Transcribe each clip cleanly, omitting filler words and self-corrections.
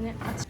오늘 아침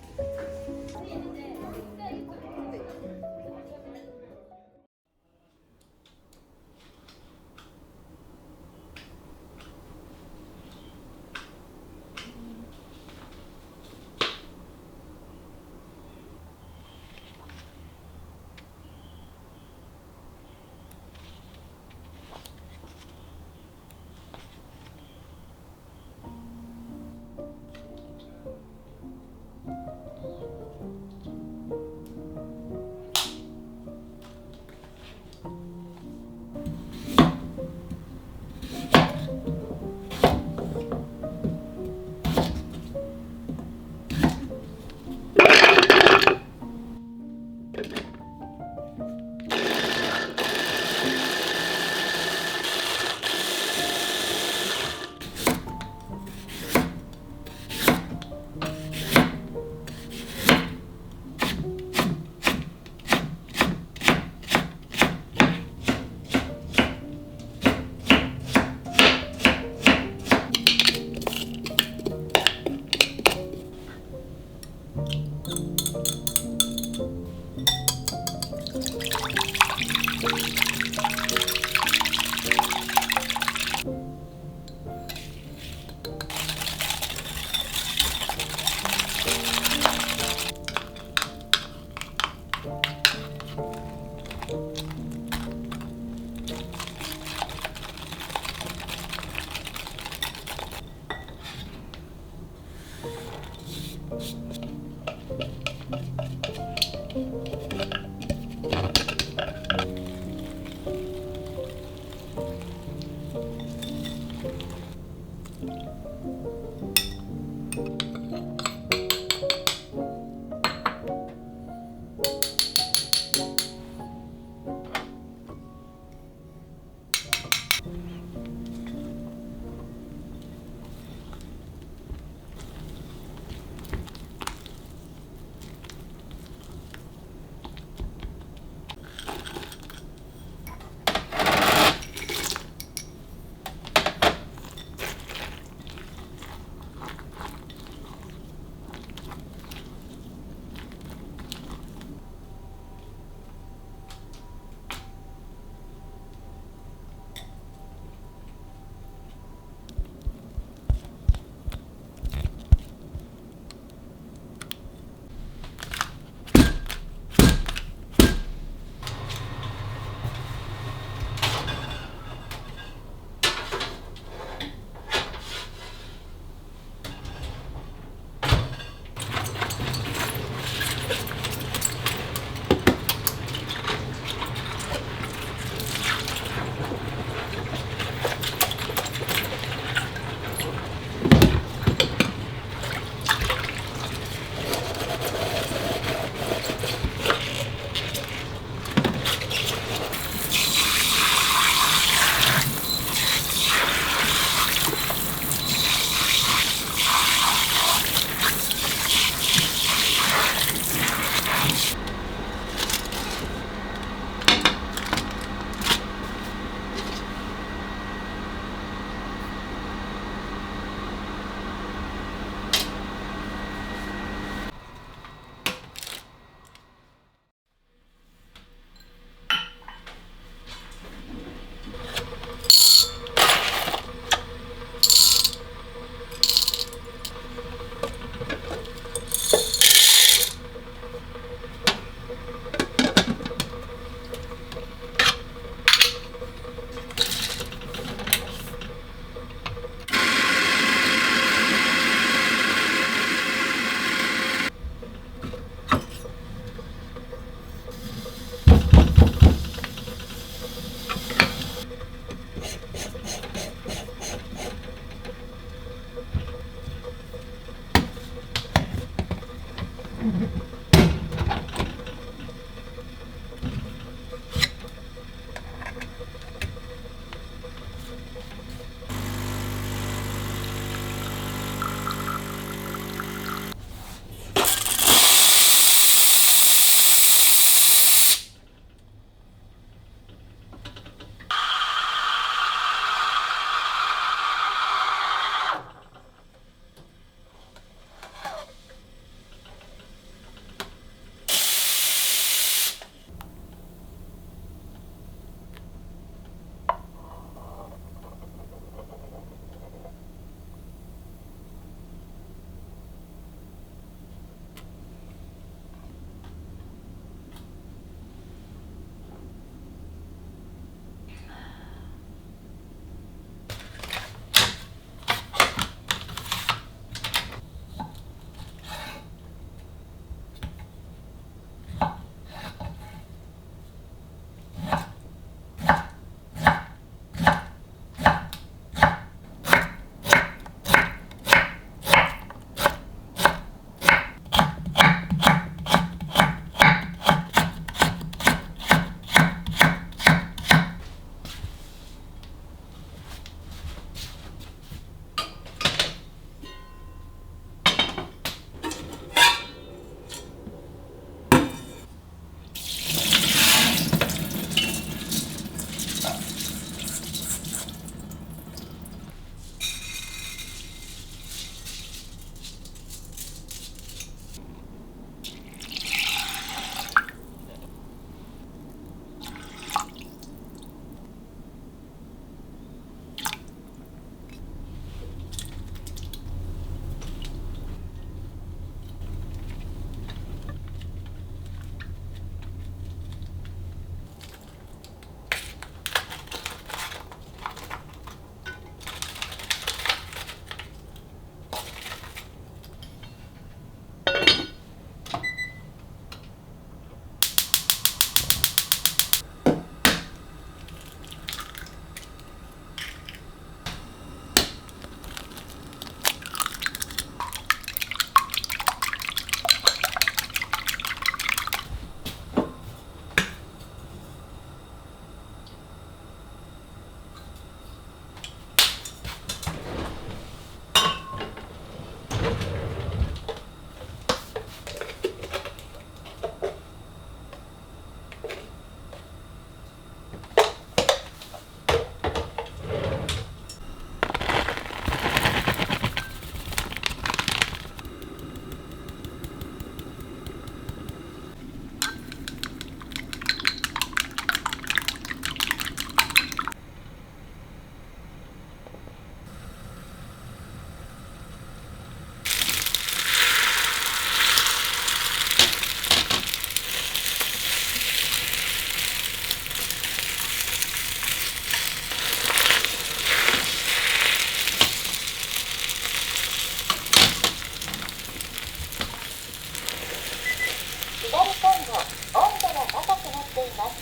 左今度温度が高くなっています。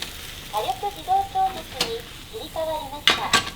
火力自動調節に切り替わりました。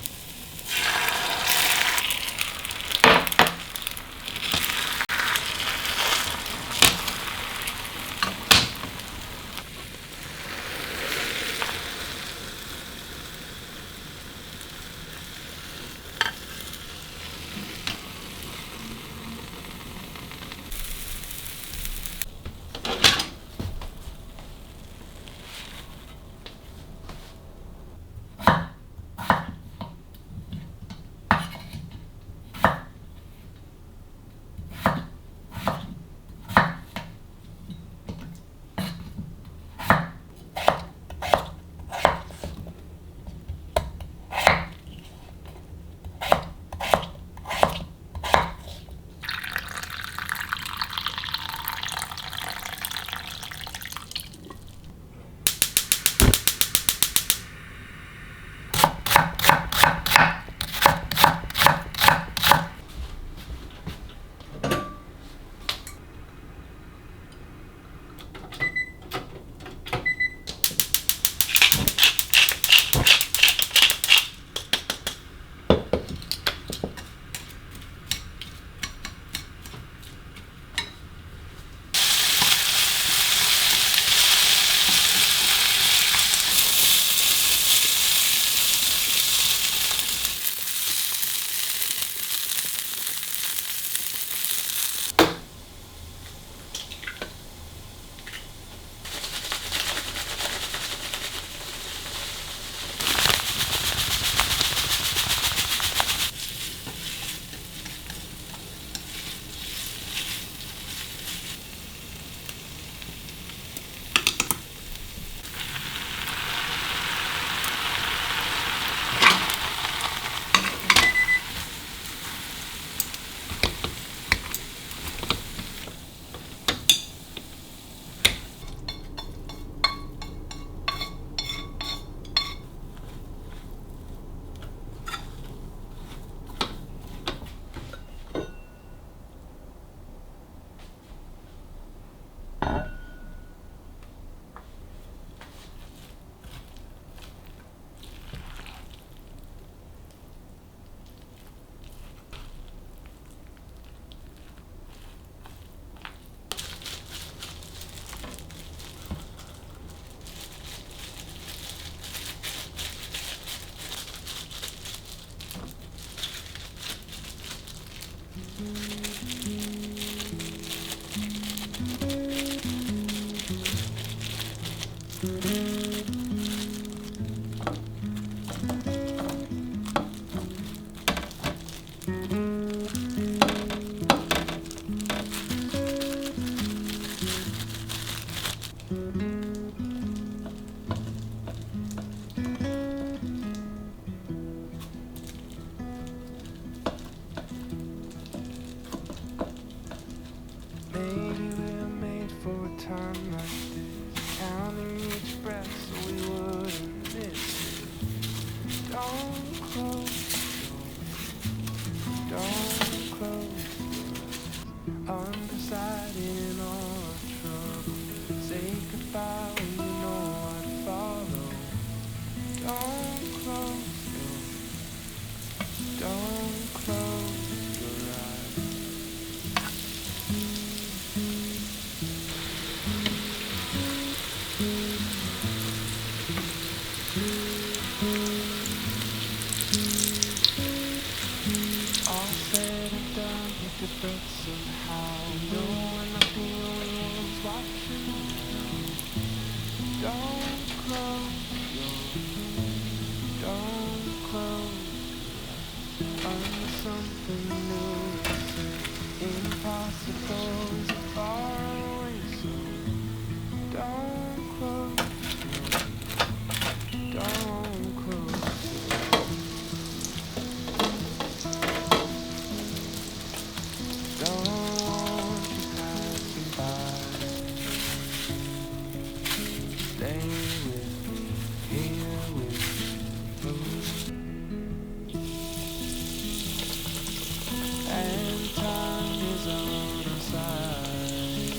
And time is on our side.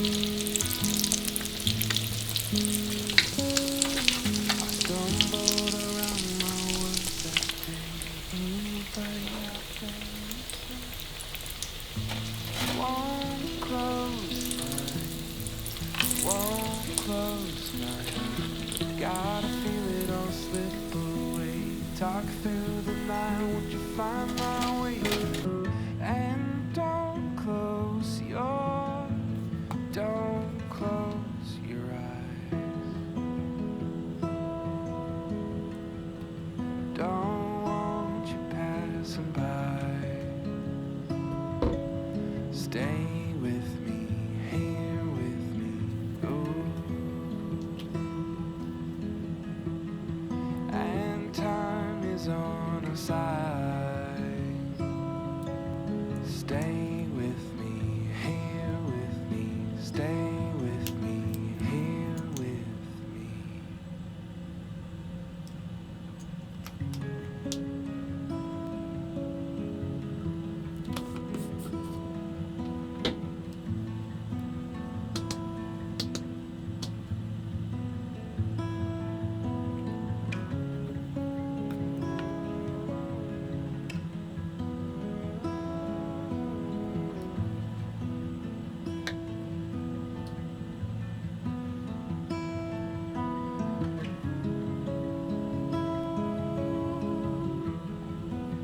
Stumbled around my words that day. Anybody out there listen? Won't close my eyes. Gotta feel it all slip away. Talk through the night, won't you find my way? And don't close your eyes. Don't want you passing by. Stay with me, here with me. Ooh. And time is on our side. Stay with me, here with me. Stay with me, here with me.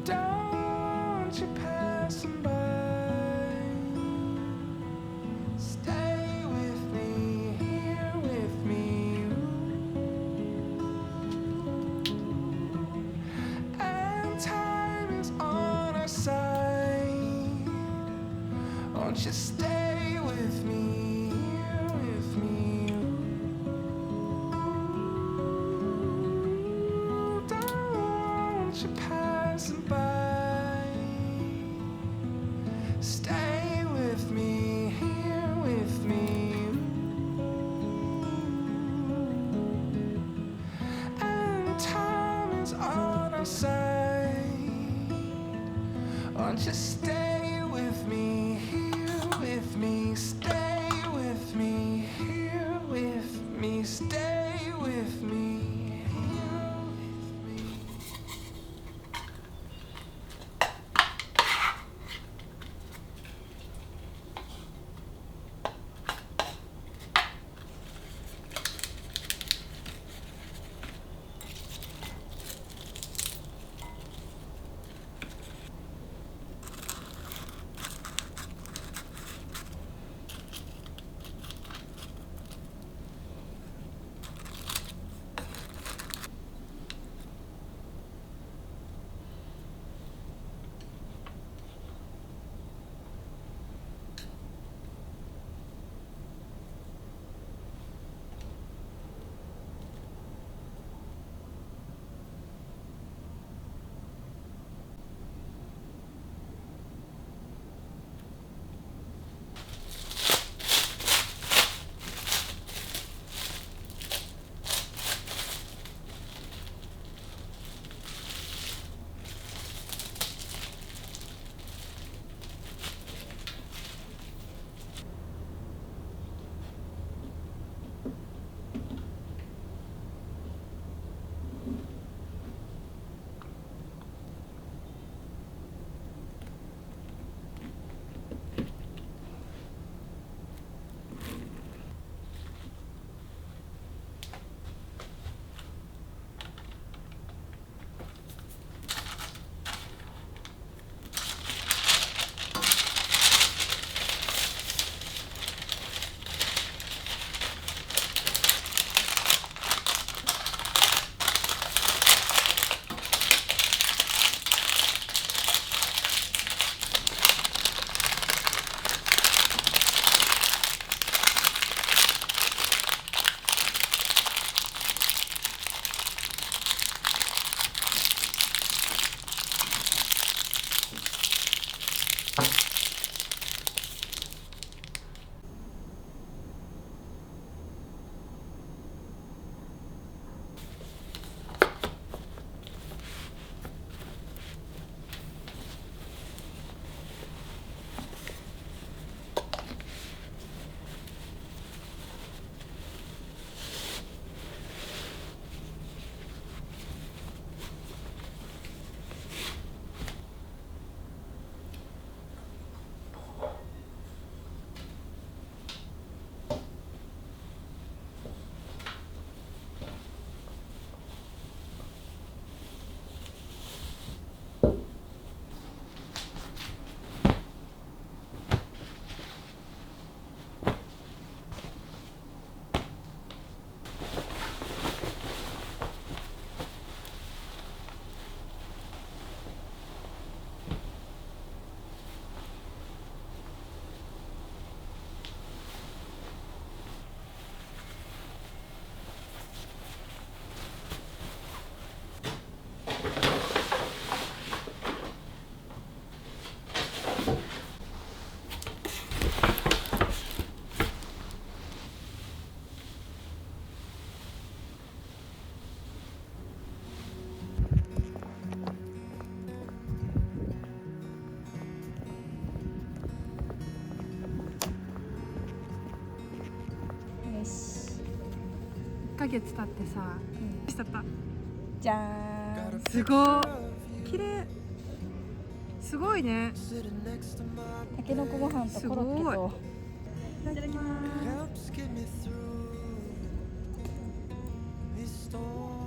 Don't you passing by. Stay with me, here with me. And time is on our side. Won't you stay with me, here with me? Don't you passing by. Stay with me, here with me. And time is on our side. Won't you stay with me, here with me? Stay ヶ月経ってさ、しちゃった。じゃーん。すごい綺麗。すごいね。たけのこご飯とコロッケと。いただきます。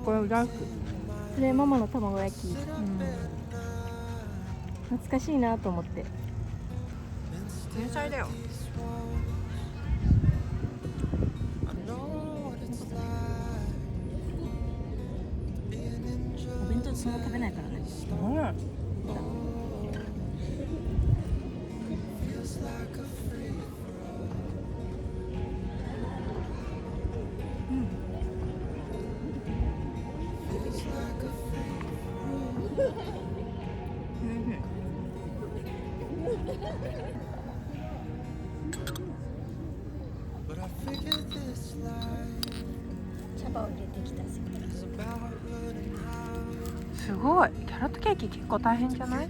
これラーク。それママの卵焼き。懐かしいなと思って。天才だよ。お弁当そんな食べないからね。茶葉を入れてきた。すごい。キャロットケーキ結構大変じゃない？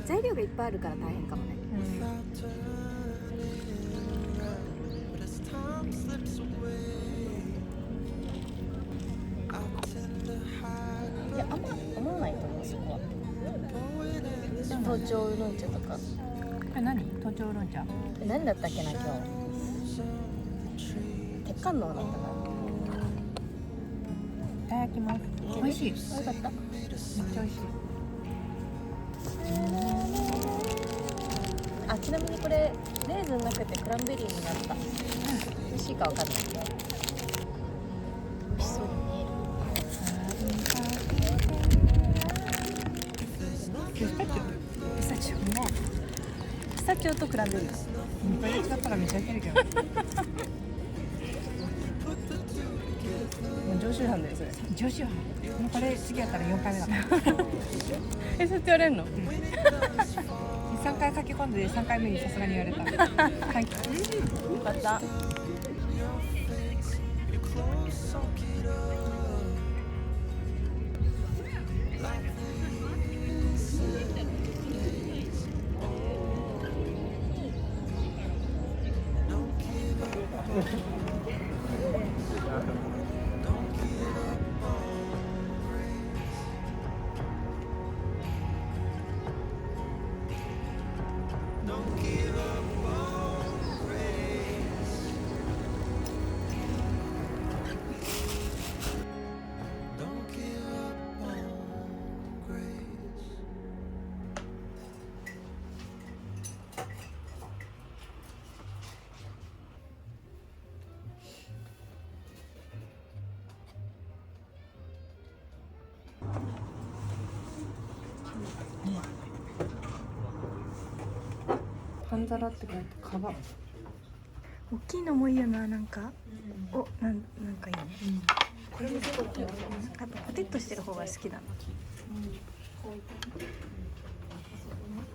材料がいっぱいあるから大変かもね。いや、あんま思わないと思う、そこは。東京ウーロン茶とか。何？東京ウーロン茶。何だったっけな、今日。鉄観音だったかいただきます。美味しい。よかった。めっちゃ美味しい。あ、ちなみにこれレーズンなくてクランベリーになった。美味しいかわかんない。美味しそうに見える。ピスタチオ。ピスタチオね。ピスタチオとクランベリー。これ違ったらめっちゃいけるけど。もう常習犯だよそれ。常習犯。もうこれ次やったら4回目だから。そうやって言われるの3回書き込んで3回目にさすがに言われた。はい。よかった。半皿って書いてカバ。大きいのもいいよな、なんか。なんかいいね。これもすごい。やっぱポテッとしてる方が好きだな。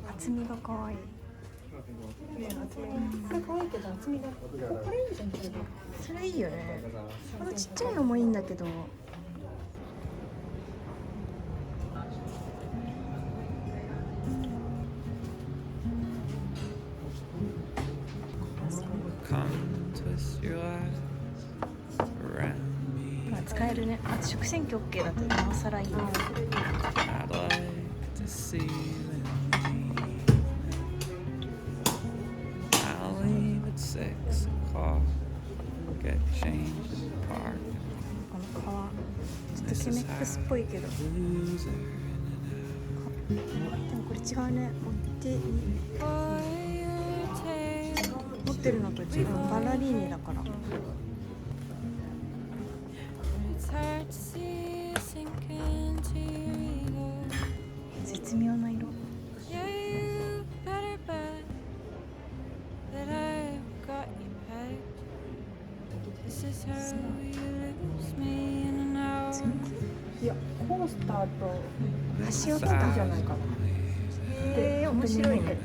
厚みが可愛い。これ可愛いけど厚みが。これいいじゃん。それいいよね。このちっちゃいのもいいんだけど。まあ使えるね。あと食洗機 OK だとなおさらいいね。この皮ちょっとチェメックスっぽいけど。でもこれ違うね。持ってるのと違う。バラリーニだから。絶妙な色。いや、コースターと端を取ったじゃないかな。面白いね。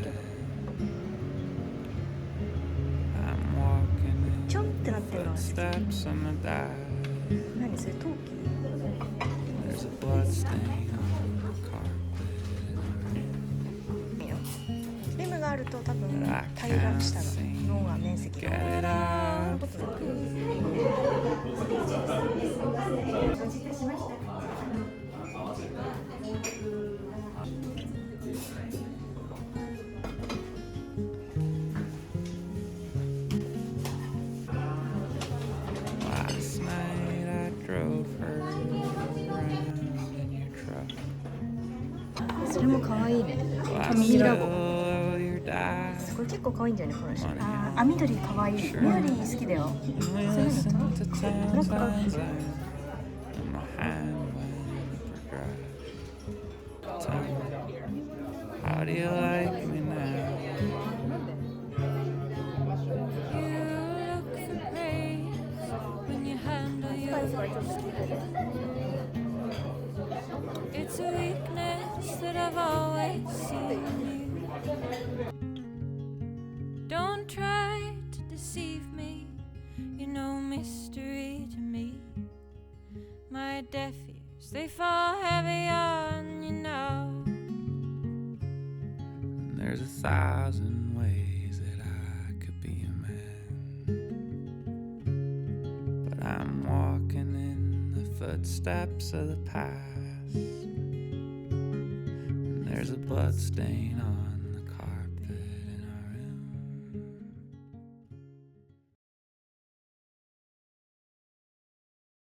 ちょんってなってるのが好き。何それ、陶器？リムがあると多分平らしたのが面積が。そんなことない。それも可愛いね。 Well, I ミニラボ stole your dime. これ結構可愛いんじゃないこの人。あ、緑可愛い。緑好きだよ。 We それ listen の to トラッ Tom's クか。 lines and my hand went progress. Tell me, how do you like me now? It's a weakness that I've always seen you. Don't try to deceive me. You're no mystery to me. My deaf ears, they fall heavy on you now. There's 1,000 ways that I could be a man, but I'm walking in the footsteps of the past, and there's a blood stain on